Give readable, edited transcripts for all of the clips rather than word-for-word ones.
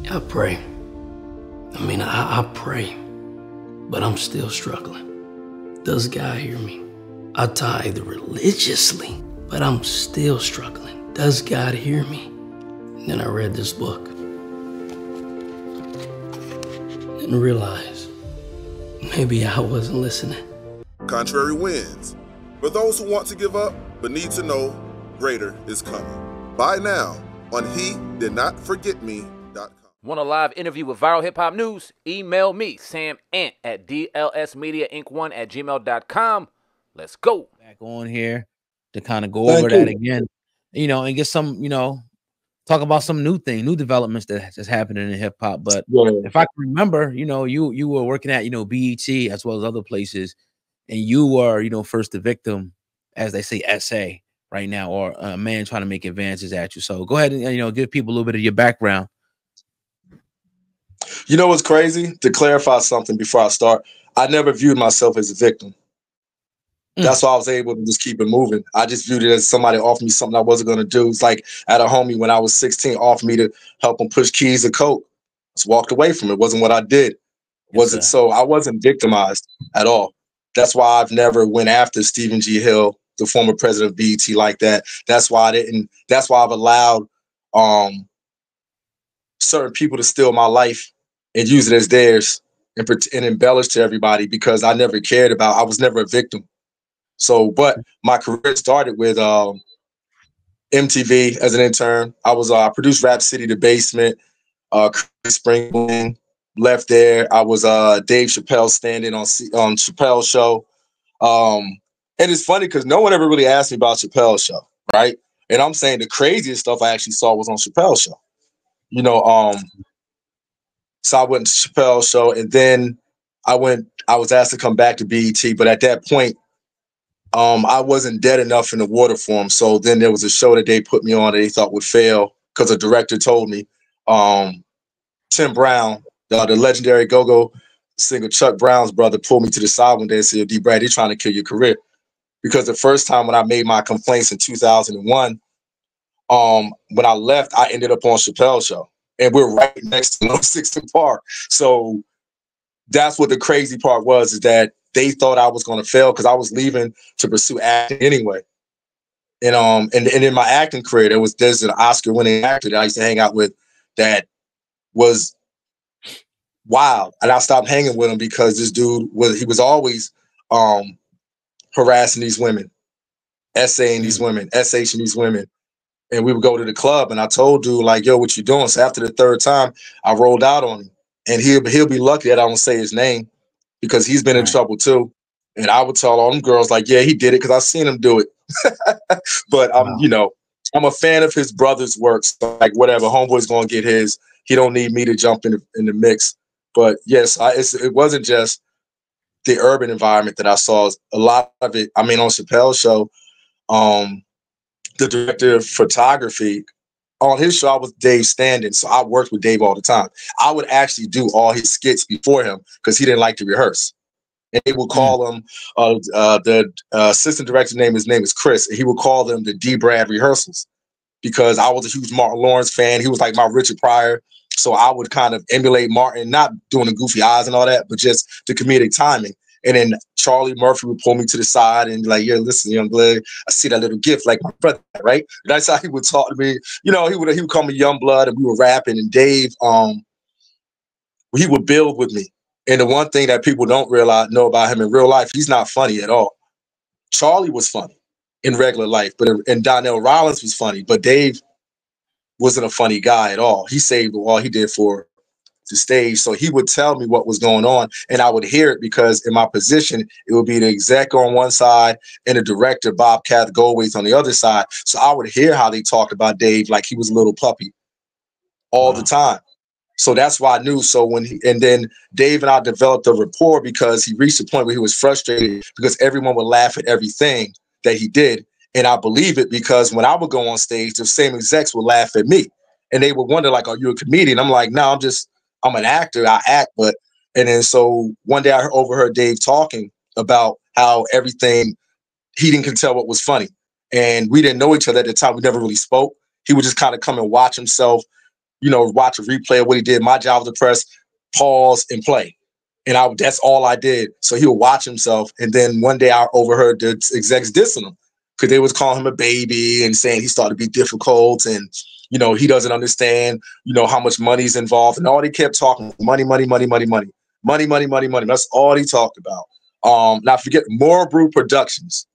I pray. I pray, but I'm still struggling. Does God hear me? I tithe religiously, but I'm still struggling. Does God hear me? And then I read this book and realized maybe I wasn't listening. Contrary wins. For those who want to give up but need to know greater is coming. Buy now on HeDidNotForgetMe.com. Want a live interview with Viral Hip Hop News? Email me, Sam Ant, at dlsmediainc1@gmail.com. Let's go. Back on here to kind of go over that again, and get some, talk about some new developments that's happening in hip hop. But if I can remember, you were working at, BET as well as other places, and you were, first the victim, as they say, SA right now, or a man trying to make advances at you. So go ahead and, give people a little bit of your background. You know what's crazy? To clarify something before I start, I never viewed myself as a victim. That's why I was able to just keep it moving. I just viewed it as somebody offered me something I wasn't going to do. It's like I had a homie when I was 16 offered me to help him push keys of coke. I just walked away from it. It wasn't what I did. So I wasn't victimized at all. That's why I've never went after Stephen G. Hill, the former president of BET, like that. That's why that's why I've allowed certain people to steal my life and use it as theirs and embellish to everybody, because I never cared about, I was never a victim. So, but my career started with MTV as an intern. I produced Rap City, The Basement, Chris Sprinkling, left there. I was Dave Chappelle standing on Chappelle's show. And it's funny because no one ever really asked me about Chappelle's show, right? And I'm saying the craziest stuff I actually saw was on Chappelle's show. So I went to Chappelle's show, and then I was asked to come back to BET, but at that point, I wasn't dead enough in the water for him. So then there was a show that they put me on that they thought would fail because a director told me. Tim Brown, the legendary go-go singer Chuck Brown's brother, pulled me to the side one day and said, D. Brad, he's trying to kill your career. Because the first time when I made my complaints in 2001, when I left, I ended up on Chappelle's show. And we're right next to 160 Park. So that's what the crazy part was, is that they thought I was going to fail because I was leaving to pursue acting anyway. And in my acting career, there's an Oscar-winning actor that I used to hang out with that was wild. And I stopped hanging with him because this dude was always harassing these women, essaying these women, SHing these women. And we would go to the club, and I told dude, like, yo, what you doing? So after the third time, I rolled out on him. And he'll be lucky that I don't say his name, because he's been in trouble too. And I would tell all them girls, like, yeah, he did it because I seen him do it. But I'm a fan of his brother's work. So, like, whatever, homeboy's gonna get his. He don't need me to jump in the mix. But yes, it wasn't just the urban environment that I saw. A lot of it, on Chappelle's show, the director of photography, on his show, I was Dave Standen, so I worked with Dave all the time. I would actually do all his skits before him because he didn't like to rehearse. And they would call him, the assistant director's name is Chris, and he would call them the D. Brad rehearsals, because I was a huge Martin Lawrence fan. He was like my Richard Pryor. So I would kind of emulate Martin, not doing the goofy eyes and all that, but just the comedic timing. And then Charlie Murphy would pull me to the side and be like, yeah, listen, young blood, I see that little gift like my brother, right? That's how he would talk to me. He would call me young blood, and we were rapping. And Dave, he would build with me. And the one thing that people don't know about him in real life, he's not funny at all. Charlie was funny in regular life, and Donnell Rollins was funny, but Dave wasn't a funny guy at all. He saved all he did for the stage. So he would tell me what was going on, and I would hear it, because in my position, it would be the exec on one side and the director, Bob Cath Goldways, on the other side. So I would hear how they talked about Dave like he was a little puppy all the time. So that's why I knew. So and then Dave and I developed a rapport, because he reached a point where he was frustrated because everyone would laugh at everything that he did. And I believe it, because when I would go on stage, the same execs would laugh at me, and they would wonder, like, are you a comedian? I'm like, no, I'm an actor. I act. And then so one day I overheard Dave talking about how everything, he didn't tell what was funny. And we didn't know each other at the time. We never really spoke. He would just kind of come and watch himself you know, watch a replay of what he did. My job was to press pause and play. And that's all I did. So he would watch himself. And then one day I overheard the execs dissing him because they was calling him a baby and saying he started to be difficult and, you know, he doesn't understand, you know, how much money's involved. And all he kept talking, money, money, money, money, money, money, money, money, money. That's all he talked about. Now forget Moral Brew Productions.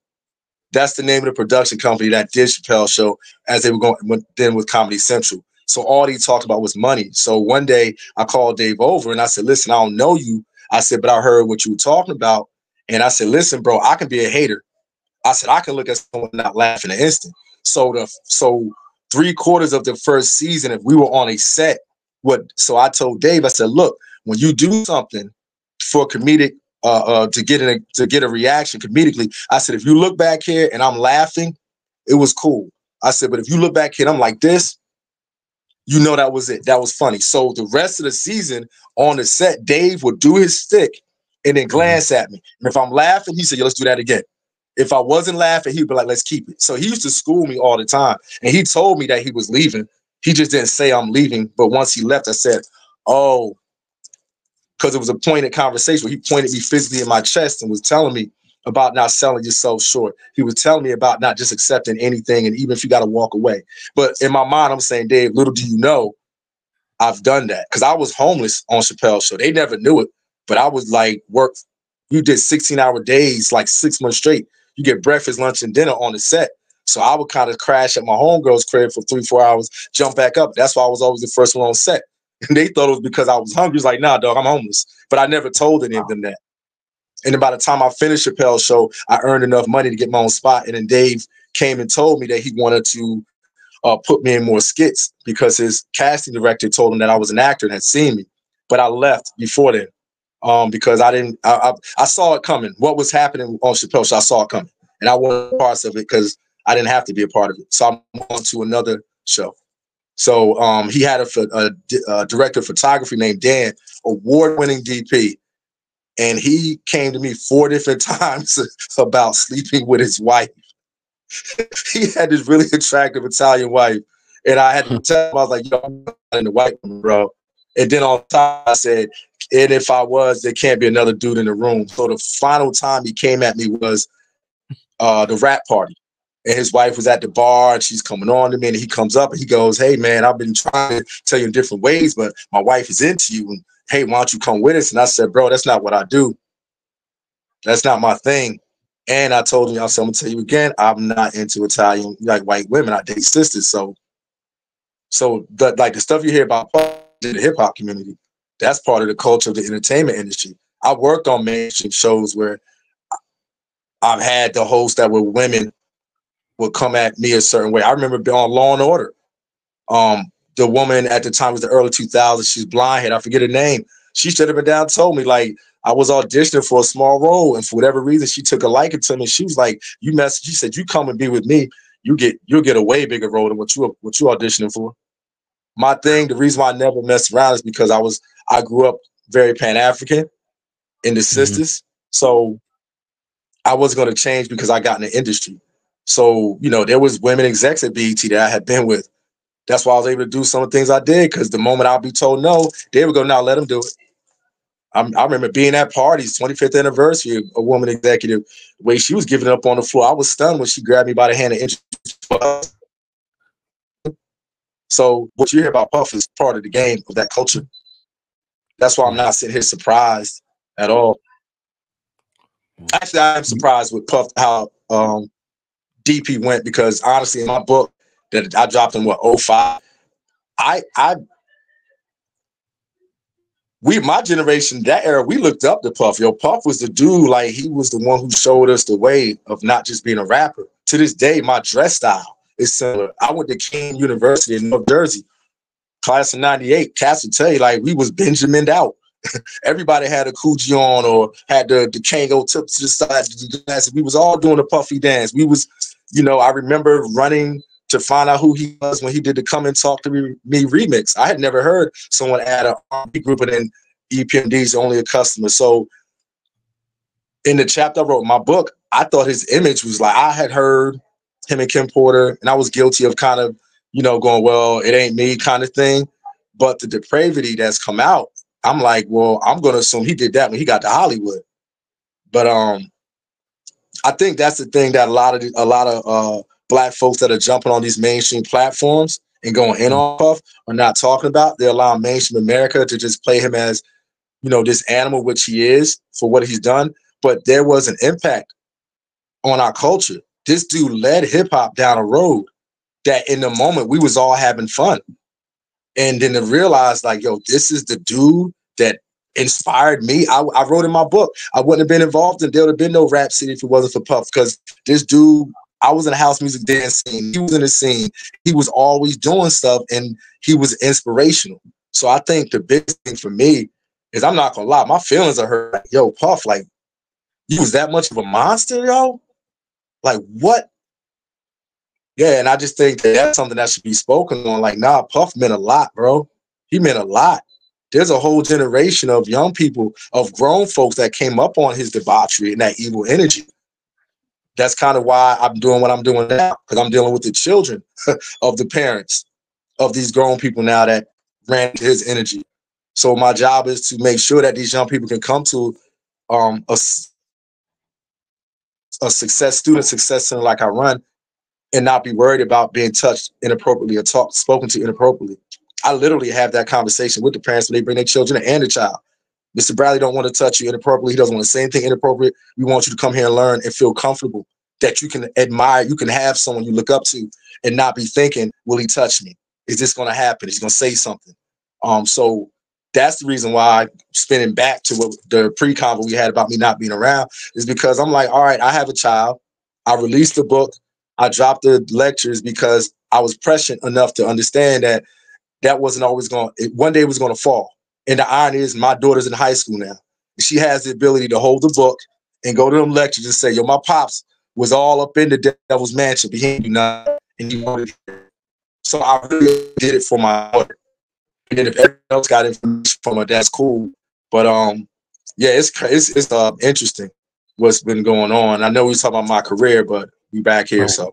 That's the name of the production company that did Chappelle's show as they were going then with Comedy Central. So all he talked about was money. So one day I called Dave over and I said, listen, I don't know you. I said, but I heard what you were talking about. And I said, listen, bro, I can be a hater. I said, I can look at someone not laugh in an instant. So 3/4 of the first season, if we were on a set, so I told Dave, I said, look, when you do something for comedic, to get a reaction comedically, I said, if you look back here and I'm laughing, it was cool. I said, but if you look back here and I'm like this, you know that was it. That was funny. So the rest of the season on the set, Dave would do his stick and then glance at me. And if I'm laughing, he said, yo, let's do that again. If I wasn't laughing, he'd be like, let's keep it. So he used to school me all the time. And he told me that he was leaving. He just didn't say I'm leaving. But once he left, I said, oh, because it was a pointed conversation where he pointed me physically in my chest and was telling me about not selling yourself short. He was telling me about not just accepting anything, and even if you got to walk away. But in my mind, I'm saying, Dave, little do you know, I've done that. Because I was homeless on Chappelle's show. They never knew it, but I was like, you did 16-hour days, like 6 months straight. You get breakfast, lunch, and dinner on the set. So I would kind of crash at my homegirl's crib for 3-4 hours, jump back up. That's why I was always the first one on set. And they thought it was because I was hungry. It was like, nah, dog, I'm homeless. But I never told any of them that. And then by the time I finished Chappelle's show, I earned enough money to get my own spot. And then Dave came and told me that he wanted to put me in more skits because his casting director told him that I was an actor and had seen me. But I left before then because I saw it coming. What was happening on Chappelle's show, I saw it coming. And I wasn't parts of it because I didn't have to be a part of it. So I'm on to another show. So he had a director of photography named Dan, award-winning DP. And he came to me 4 different times about sleeping with his wife. He had this really attractive Italian wife. And I had to tell him, I was like, yo, I'm not into white women, bro. And then on top, I said, and if I was, there can't be another dude in the room. So the final time he came at me was the rap party. And his wife was at the bar and she's coming on to me and he comes up and he goes, hey, man, I've been trying to tell you in different ways, but my wife is into you. And hey, why don't you come with us? And I said, bro, that's not what I do. That's not my thing. And I told him, I said, I'm going to tell you again, I'm not into Italian, like white women. I date sisters. So the stuff you hear about in the hip hop community, that's part of the culture of the entertainment industry. I worked on mainstream shows where I've had the hosts that were women would come at me a certain way. I remember being on Law and Order. The woman at the time was the early 2000s. She's blonde head. I forget her name. She should have been down and told me, like, I was auditioning for a small role. And for whatever reason, she took a liking to me. She was like, she said, you come and be with me. You'll get a way bigger role than what you auditioning for. My thing, the reason why I never messed around is because I grew up very Pan-African in the sisters. So I wasn't going to change because I got in the industry. So, you know, there was women execs at BET that I had been with. That's why I was able to do some of the things I did, because the moment I'll be told no, they would go, now let them do it. I remember being at parties, 25th anniversary, a woman executive, the way she was giving up on the floor. I was stunned when she grabbed me by the hand and introduced. So what you hear about Puff is part of the game of that culture. That's why I'm not sitting here surprised at all. Actually, I am surprised with Puff how DP went, because honestly, in my book that I dropped in 2005, my generation, that era, we looked up to Puff. Yo, Puff was the dude, like, he was the one who showed us the way of not just being a rapper. To this day, my dress style is similar. I went to King University in North Jersey, class of 98. Cass would tell you, like, we was Benjamined out. Everybody had a Coogi on or had the Kango tip to the side. We was all doing the Puffy dance. We was, you know, I remember running to find out who he was when he did the Come and Talk to Me remix. I had never heard someone add an R&B group and then EPMD's only a customer. So in the chapter I wrote in my book, I thought his image was like, I had heard him and Kim Porter, and I was guilty of kind of, you know, going, well, it ain't me kind of thing. But the depravity that's come out, I'm like, well, I'm gonna assume he did that when he got to Hollywood. But I think that's the thing that a lot of black folks that are jumping on these mainstream platforms and going in on Puff are not talking about. They're allowing mainstream America to just play him as, you know, this animal, which he is for what he's done. But there was an impact on our culture. This dude led hip hop down a road that in the moment we was all having fun. And then to realize like, yo, this is the dude that inspired me. I wrote in my book, I wouldn't have been involved and there would have been no Rap City if it wasn't for Puff, because this dude, I was in a house music dance scene. He was in the scene. He was always doing stuff and he was inspirational. So I think the biggest thing for me is, I'm not gonna lie, my feelings are hurt. Like, yo, Puff, like, you was that much of a monster, yo? Like, what? Yeah, and I just think that that's something that should be spoken on. Like, nah, Puff meant a lot, bro. He meant a lot. There's a whole generation of young people, of grown folks that came up on his debauchery and that evil energy. That's kind of why I'm doing what I'm doing now, because I'm dealing with the children of the parents of these grown people now that ran into his energy. So my job is to make sure that these young people can come to a success center like I run, and not be worried about being touched inappropriately or spoken to inappropriately. I literally have that conversation with the parents when they bring their children and the child. Mr. Bradley don't want to touch you inappropriately. He doesn't want to say anything inappropriate. We want you to come here and learn and feel comfortable, that you can admire, you can have someone you look up to and not be thinking, will he touch me? Is this going to happen? Is he going to say something? So that's the reason why, spinning back to what the pre-convo we had about me not being around, is because I'm like, all right, I have a child. I released the book. I dropped the lectures because I was prescient enough to understand that that wasn't always going to, one day it was going to fall. And the irony is, my daughter's in high school now. She has the ability to hold the book and go to them lectures and say, yo, my pops was all up in the devil's mansion, but he didn't do nothing. And he wanted it. So I really did it for my daughter. And then if everyone else got information from her, that's cool. But yeah, it's interesting what's been going on. I know we was talking about my career, but we back here, so.